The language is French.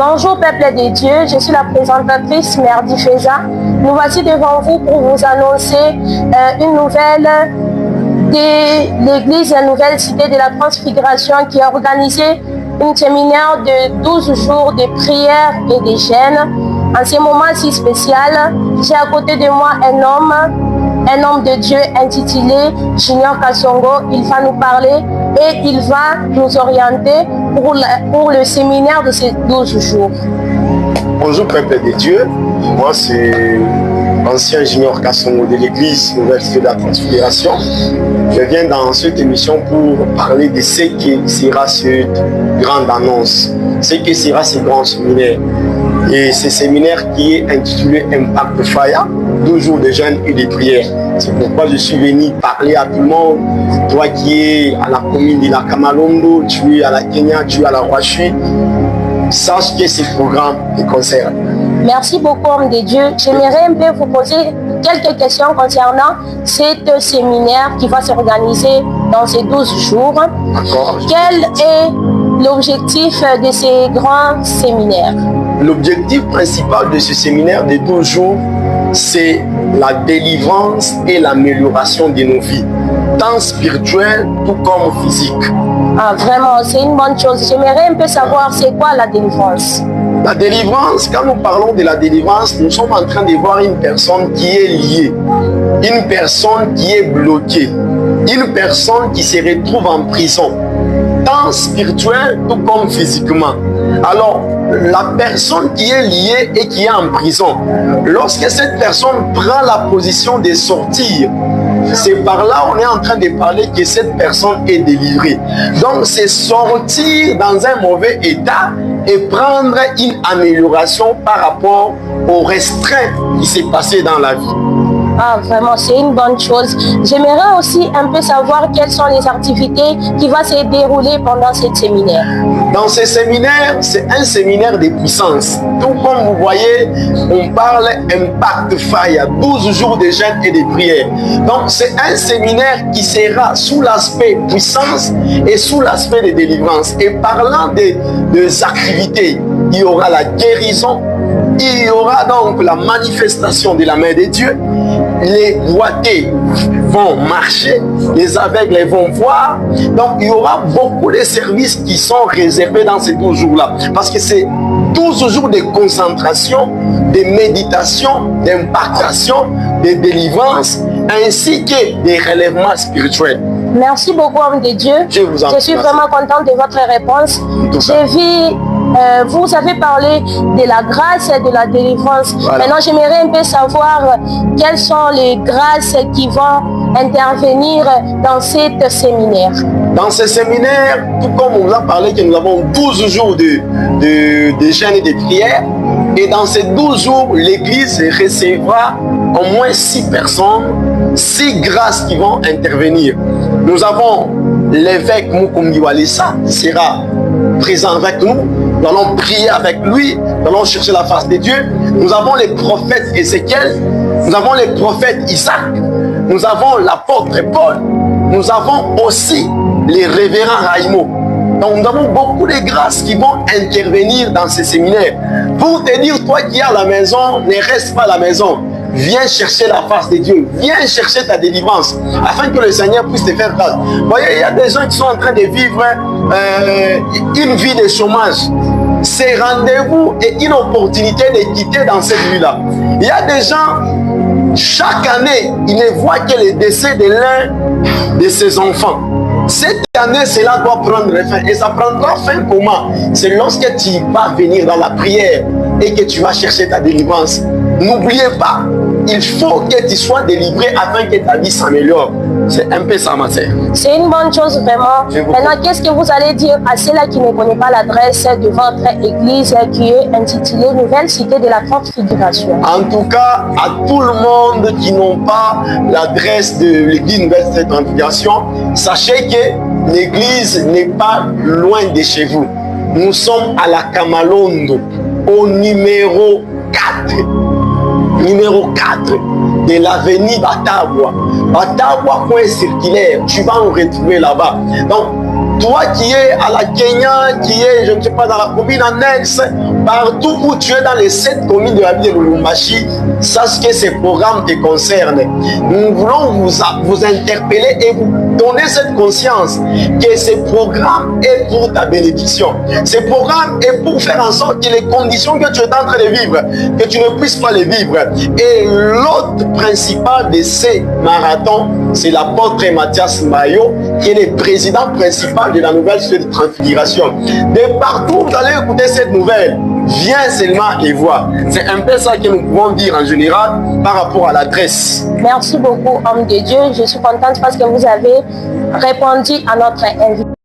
Bonjour peuple de Dieu, je suis la présentatrice Merdi Feza. Nous voici devant vous pour vous annoncer une nouvelle de l'église Nouvelle Cité de la Transfiguration qui a organisé un séminaire de 12 jours de prière et de jeûne. En ce moment si spécial, j'ai à côté de moi un homme de Dieu intitulé Junior Kassongo. Il va nous parler et il va nous orienter pour le séminaire de ces 12 jours. Bonjour peuple de Dieu, moi c'est l'ancien Junior Kassongo de l'église Nouvelle Cité de la Transfiguration. Je viens dans cette émission pour parler de ce qui sera cette grande annonce, ce qui sera ce grand séminaire. Et ce séminaire qui est intitulé Impact Fire, 12 jours de jeûne et de prière. C'est pourquoi je suis venu parler à tout le monde. Toi qui es à la commune de la Kamalondo, tu es à la Kenya, tu es à la Rwachui, sache que ce programme te concerne. Merci beaucoup, homme de Dieu. J'aimerais un peu vous poser quelques questions concernant ce séminaire qui va s'organiser dans ces 12 jours. D'accord. Quel est l'objectif de ces grands séminaires? L'objectif principal de ce séminaire de 12 jours, c'est la délivrance et l'amélioration de nos vies, tant spirituelles tout comme physiques. Ah, vraiment, c'est une bonne chose. J'aimerais un peu savoir c'est quoi la délivrance. La délivrance, quand nous parlons de la délivrance, nous sommes en train de voir une personne qui est liée, une personne qui est bloquée, une personne qui se retrouve en prison, tant spirituelle tout comme physiquement. Alors, la personne qui est liée et qui est en prison, lorsque cette personne prend la position de sortir, c'est par là on est en train de parler que cette personne est délivrée. Donc c'est sortir dans un mauvais état et prendre une amélioration par rapport aux restreintes qui s'est passé dans la vie. Ah, vraiment, c'est une bonne chose. J'aimerais aussi un peu savoir quelles sont les activités qui vont se dérouler pendant ce séminaire. Dans ce séminaire, c'est un séminaire de puissance. Tout comme vous voyez, on parle Impact Fire, 12 jours de jeûne et de prière. Donc, c'est un séminaire qui sera sous l'aspect puissance et sous l'aspect de délivrance. Et parlant des activités, il y aura la guérison, il y aura donc la manifestation de la main de Dieu. Les boités vont marcher, les aveugles vont voir. Donc, il y aura beaucoup de services qui sont réservés dans ces 12 jours-là. Parce que c'est 12 jours de concentration, de méditation, d'impactation, de délivrance, ainsi que des relèvements spirituels. Merci beaucoup, homme de Dieu. Je suis vraiment contente de votre réponse. J'ai vu, vous avez parlé de la grâce et de la délivrance. Voilà. Maintenant, j'aimerais un peu savoir quelles sont les grâces qui vont intervenir dans ce séminaire. Dans ce séminaire, tout comme on vous a parlé que nous avons 12 jours de jeûne et de prière, et dans ces 12 jours, l'Église recevra au moins 6 personnes, 6 grâces qui vont intervenir. Nous avons l'évêque Mukumbi Walisa qui sera présent avec nous. Nous allons prier avec lui, nous allons chercher la face de Dieu. Nous avons les prophètes Ézéchiel, nous avons les prophètes Isaac, nous avons l'apôtre Paul, nous avons aussi les révérends Raimo. Donc nous avons beaucoup de grâces qui vont intervenir dans ces séminaires. Pour te dire, toi qui es à la maison, ne reste pas à la maison. Viens chercher la face de Dieu. Viens chercher ta délivrance afin que le Seigneur puisse te faire grâce. Vous voyez, il y a des gens qui sont en train de vivre une vie de chômage. C'est rendez-vous et une opportunité de quitter dans cette vie-là. Il y a des gens, chaque année, ils ne voient que le décès de l'un de ses enfants. Cette année, cela doit prendre fin. Et ça prendra fin comment? C'est lorsque tu vas venir dans la prière et que tu vas chercher ta délivrance. N'oubliez pas, il faut que tu sois délivré afin que ta vie s'améliore. C'est un peu ça, ma sœur. C'est une bonne chose, vraiment. Maintenant, qu'est-ce que vous allez dire à ceux-là qui ne connaissent pas l'adresse de votre église qui est intitulée Nouvelle Cité de la Transfiguration? En tout cas, à tout le monde qui n'ont pas l'adresse de l'église Nouvelle Cité de la Transfiguration, sachez que l'église n'est pas loin de chez vous. Nous sommes à la Kamalondo, au numéro 4. Numéro 4 de l'avenue Batabwa. Batabwa, coin circulaire, tu vas nous retrouver là-bas. Donc, toi qui es à la Kenya, qui est, je ne sais pas, dans la commune annexe, partout où tu es dans les 7 communes de la ville de Lubumbashi, sache que ces programmes te concernent. Nous voulons vous interpeller et vous donner cette conscience que ce programme est pour ta bénédiction. Ce programme est pour faire en sorte que les conditions que tu es en train de vivre, que tu ne puisses pas les vivre. Et l'hôte principal de ces marathons, c'est l'apôtre Mathias Mayo, qui est le président principal de la nouvelle société de transfiguration. De partout, vous allez écouter cette nouvelle. Viens seulement et vois. C'est un peu ça que nous pouvons dire en général par rapport à l'adresse. Merci beaucoup, homme de Dieu. Je suis contente parce que vous avez répondu à notre invitation.